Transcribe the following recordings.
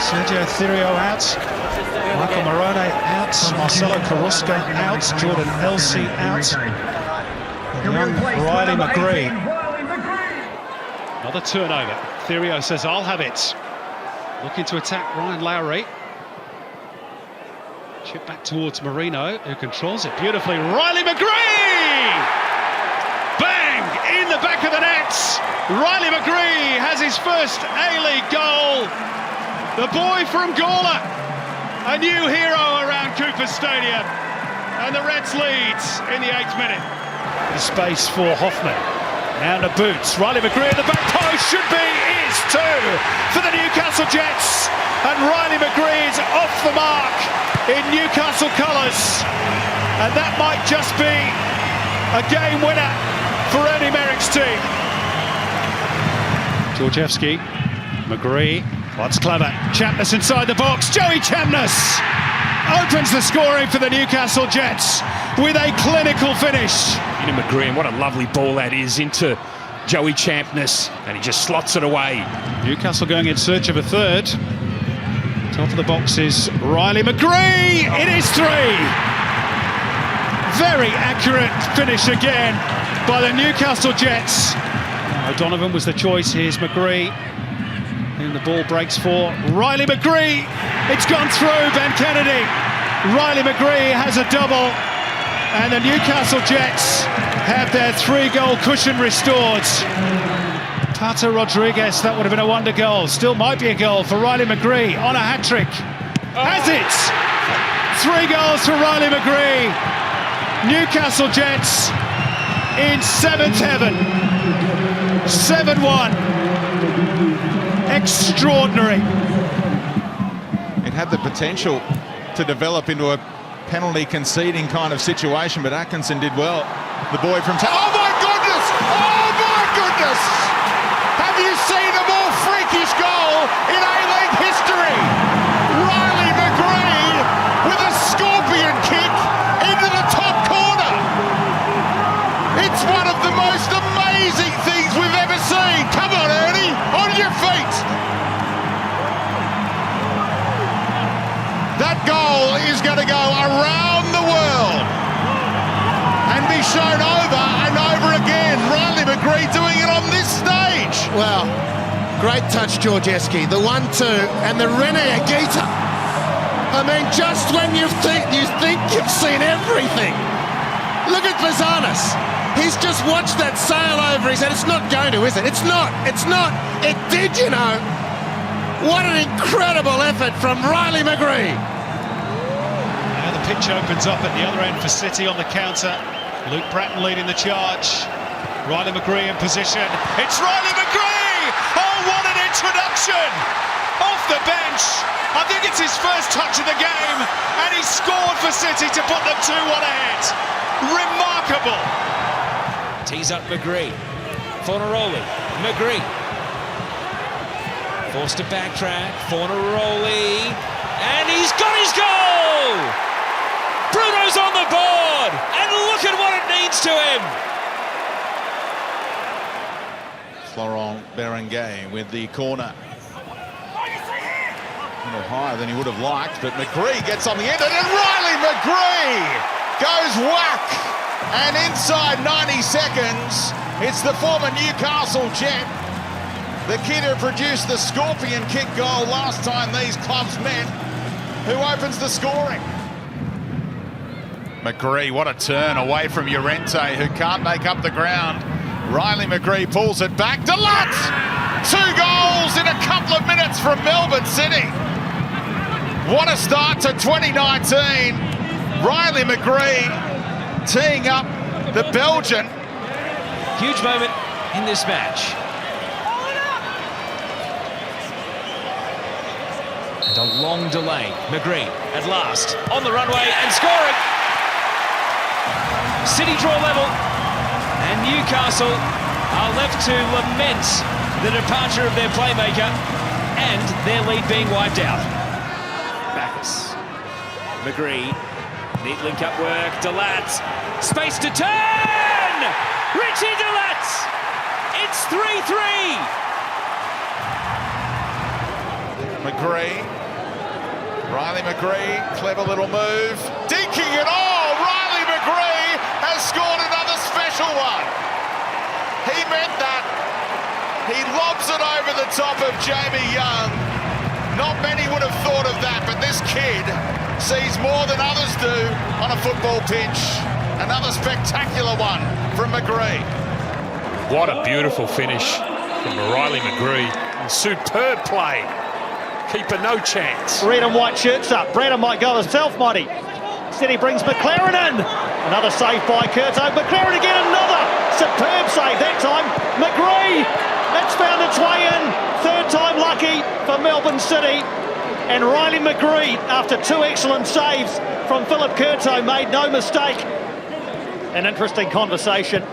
Sergio Thirio out, Michael Morone out, Marcelo Carrusca out, Jordan Elsey out, and young Riley McGree. Another turnover. Thirio says, I'll have it. Looking to attack Ryan Lowry. Chip back towards Marino, who controls it beautifully. Riley McGree! Bang! In the back of the net! Riley McGree has his first A-League goal. The boy from Gawler, a new hero around Cooper Stadium. And the Reds leads in the 8th minute. The space for Hoffman. Now the boots. Riley McGree at the back post should be, is two for the Newcastle Jets. And Riley McGree is off the mark in Newcastle colours. And that might just be a game winner for Ernie Merrick's team. Georgievski, McGree, what's clever, Champness inside the box, Joey Champness opens the scoring for the Newcastle Jets with a clinical finish. Into McGree, and what a lovely ball that is into Joey Champness, and he just slots it away. Newcastle going in search of a third. Top of the box is Riley McGree, it is 3! Very accurate finish again by the Newcastle Jets. O'Donovan was the choice, here's McGree. And the ball breaks for Riley McGree. It's gone through Ben Kennedy. Riley McGree has a double. And the Newcastle Jets have their 3-goal cushion restored. Tata Rodriguez, that would have been a wonder goal. Still might be a goal for Riley McGree on a hat-trick. Has it! 3 goals for Riley McGree. Newcastle Jets in 7th heaven. 7-1. Extraordinary. It had the potential to develop into a penalty conceding kind of situation, but Atkinson did well. The boy from oh my goodness! Oh my goodness! Have you seen a more freakish goal in A-League history? Riley McGree with a scorpion kick into the top corner. It's one of the most amazing things we've ever seen. Come on, Ernie, on your feet. That goal is going to go around the world and be shown over and over again. Riley McGree doing it on this stage. Well, great touch, Georgievski. The 1-2 and the Rene Agita. I mean, just when you think you've seen everything. Look at Bazanis. He's just watched that sail over his head. It's not going to, is it? It's not. It's not. It did, you know. What an incredible effort from Riley McGree. Now the pitch opens up at the other end for City on the counter. Luke Bratton leading the charge. Riley McGree in position. It's Riley McGree! Oh, what an introduction! Off the bench. I think it's his first touch of the game, and he scored for City to put them 2-1 ahead. Remarkable. Tees up McGree. Fornaroli. McGree. Forced to backtrack, Fornaroli, and he's got his goal! Bruno's on the board, and look at what it means to him! Florent Berenguer with the corner. A little higher than he would have liked, but McGree gets on the end, and Riley McGree goes whack! And inside 90 seconds, it's the former Newcastle Jet, the kid who produced the scorpion kick goal last time these clubs met, who opens the scoring. McGree, what a turn away from Llorente, who can't make up the ground. Riley McGree pulls it back. Delat! 2 goals in a couple of minutes from Melbourne City. What a start to 2019. Riley McGree teeing up the Belgian. Huge moment in this match. And a long delay. McGree at last on the runway and scoring. City draw level, and Newcastle are left to lament the departure of their playmaker and their lead being wiped out. Backus, McGree, neat link-up work, Delat, space to turn! Richie Delat! It's 3-3! McGree. Riley McGree, clever little move. Dinking it all! Riley McGree has scored another special one. He meant that. He lobs it over the top of Jamie Young. Not many would have thought of that, but this kid sees more than others do on a football pitch. Another spectacular one from McGree. What a beautiful finish from Riley McGree. Superb play. Keeper no chance. Red and white shirts up. Brandon might go himself, might he? Instead he brings McLaren in. Another save by Curto. McLaren again, another superb save that time. McGree, it's found its way in. Third time lucky for Melbourne City. And Riley McGree, after two excellent saves from Philip Curto, made no mistake. An interesting conversation.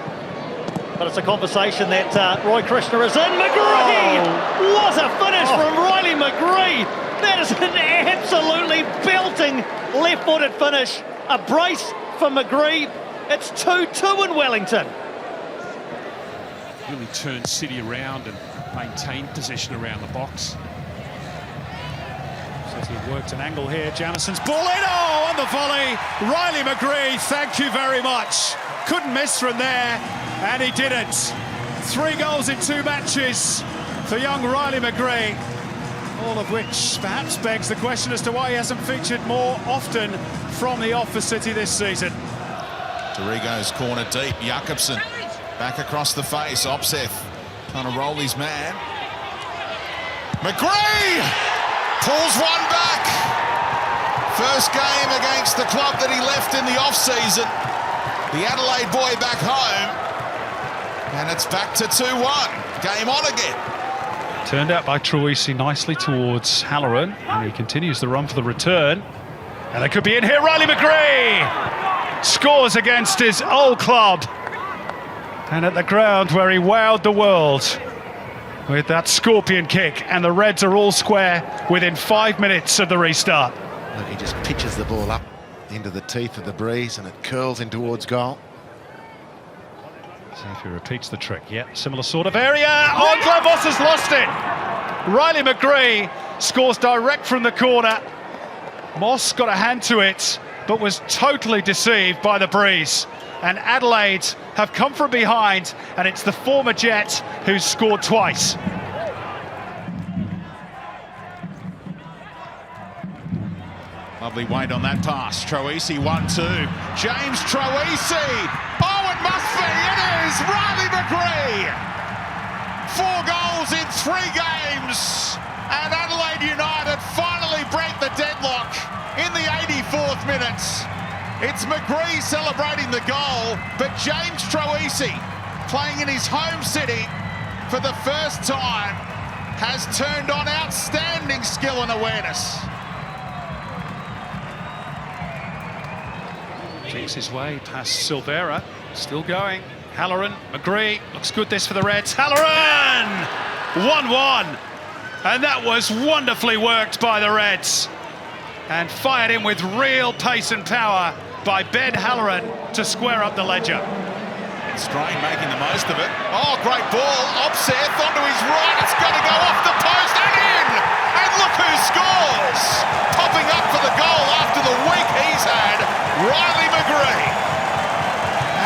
But it's a conversation that Roy Krishna is in. McGree! What a finish from Riley McGree! That is an absolutely belting left-footed finish. A brace for McGree. It's 2-2 in Wellington. Really turned City around and maintained possession around the box. City worked an angle here. Jamison's ball in. Oh, on the volley. Riley McGree, thank you very much. Couldn't miss from there. And he didn't. 3 goals in 2 matches for young Riley McGree. All of which perhaps begs the question as to why he hasn't featured more often from the off for City this season. Dorigo's corner deep. Jakobsen back across the face. Opseth trying to roll his man. McGree pulls one back. First game against the club that he left in the off-season. The Adelaide boy back home. And it's back to 2-1. Game on again. Turned out by Troisi nicely towards Halloran. And he continues the run for the return. And it could be in here. Riley McGree scores against his old club. And at the ground where he wowed the world with that scorpion kick. And the Reds are all square within 5 minutes of the restart. And he just pitches the ball up into the teeth of the breeze and it curls in towards goal. See if he repeats the trick. Yeah, similar sort of area. Oh, Glavos has lost it. Riley McGree scores direct from the corner. Moss got a hand to it, but was totally deceived by the breeze. And Adelaide have come from behind, and it's the former Jet who's scored twice. Lovely weight on that pass. Troisi 1-2. James Troisi. Oh, it must be. It is Riley McGree. 4 goals in 3 games. And Adelaide United finally break the deadlock in the 84th minute. It's McGree celebrating the goal, but James Troisi, playing in his home city for the first time, has turned on outstanding skill and awareness. Takes his way past Silvera, still going. Halloran, McGree, looks good this for the Reds. Halloran! 1-1. And that was wonderfully worked by the Reds. And fired in with real pace and power by Ben Halloran to square up the ledger. Strain making the most of it. Oh, great ball. Opseth onto his right. It's going to go off the post and in. And look who scores. Popping up for the goal after the week he's had, Riley McGree.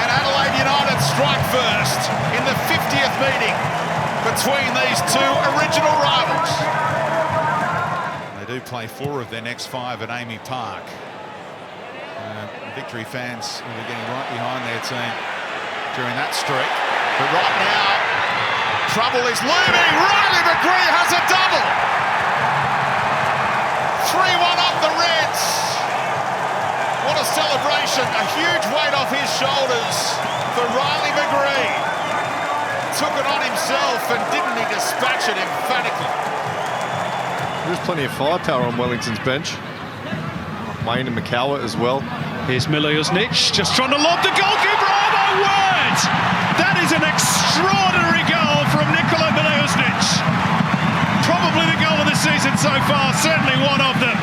And Adelaide United strike first in the 50th meeting between these 2 original rivals. They do play 4 of their next 5 at Amy Park. Victory fans will be getting right behind their team during that streak. But right now, trouble is looming. Riley McGree has a double. 3-1 up the Reds. What a celebration. A huge weight off his shoulders for Riley McGree. Took it on himself, and didn't he dispatch it emphatically? There's plenty of firepower on Wellington's bench. Wayne and McCallum as well. Here's Milojnic just trying to lob the goalkeeper. Oh my word! That is an extraordinary goal from Nikola Milojnic. Probably the goal of the season so far, certainly one of them.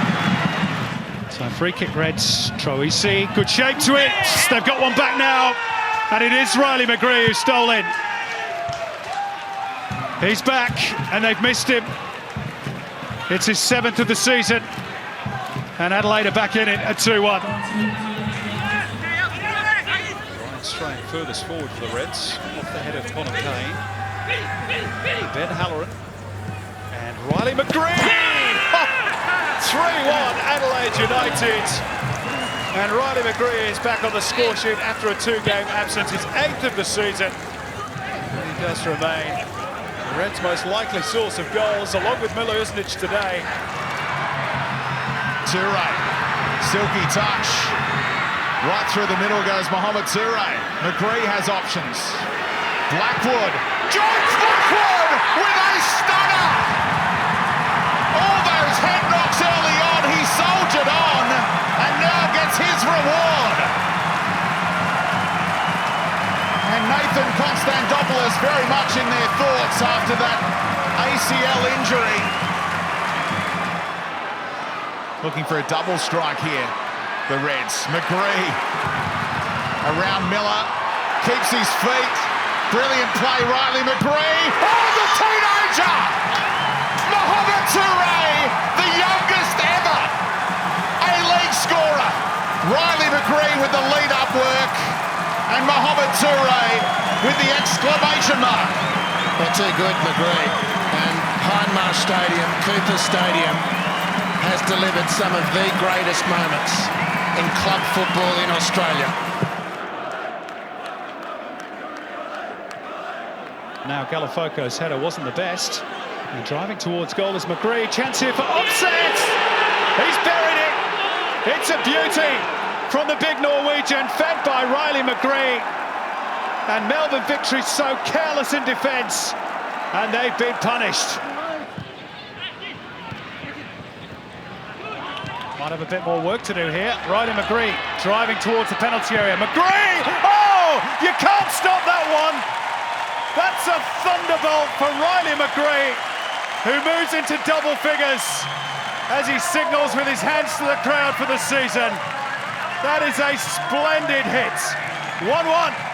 So free kick Reds, Troisi, good shape to it. They've got one back now, and it is Riley McGree who stole in. He's back, and they've missed him. It's his 7th of the season. And Adelaide are back in it at 2-1. Ryan Strain furthest forward for the Reds, off the head of Connor Kane. Ben Halloran and Riley McGree. 3-1 Adelaide United. And Riley McGree is back on the score sheet after a 2-game absence, his 8th of the season. And he does remain the Reds' most likely source of goals, along with Miller Usnich today. Toure, silky touch. Right through the middle goes Mohamed Toure. McGree has options. Blackwood. George Blackwood with a stunner! All those head knocks early on, he soldiered on and now gets his reward. And Nathan Constantopoulos very much in their thoughts after that ACL injury. Looking for a double strike here, the Reds. McGree around Miller, keeps his feet. Brilliant play, Riley McGree. Oh, the teenager! Mohamed Toure, the youngest ever A-League scorer. Riley McGree with the lead-up work, and Mohamed Toure with the exclamation mark. Well, too good, McGree. And Hindmarsh Stadium, Cooper Stadium, has delivered some of the greatest moments in club football in Australia. Now Galafoco's header wasn't the best. And driving towards goal is McGree. Chance here for offset! He's buried it! It's a beauty from the big Norwegian, fed by Riley McGree. And Melbourne Victory so careless in defence, and they've been punished. Might have a bit more work to do here. Riley McGree driving towards the penalty area. McGree! Oh! You can't stop that one! That's a thunderbolt for Riley McGree, who moves into double figures as he signals with his hands to the crowd for the season. That is a splendid hit. 1-1.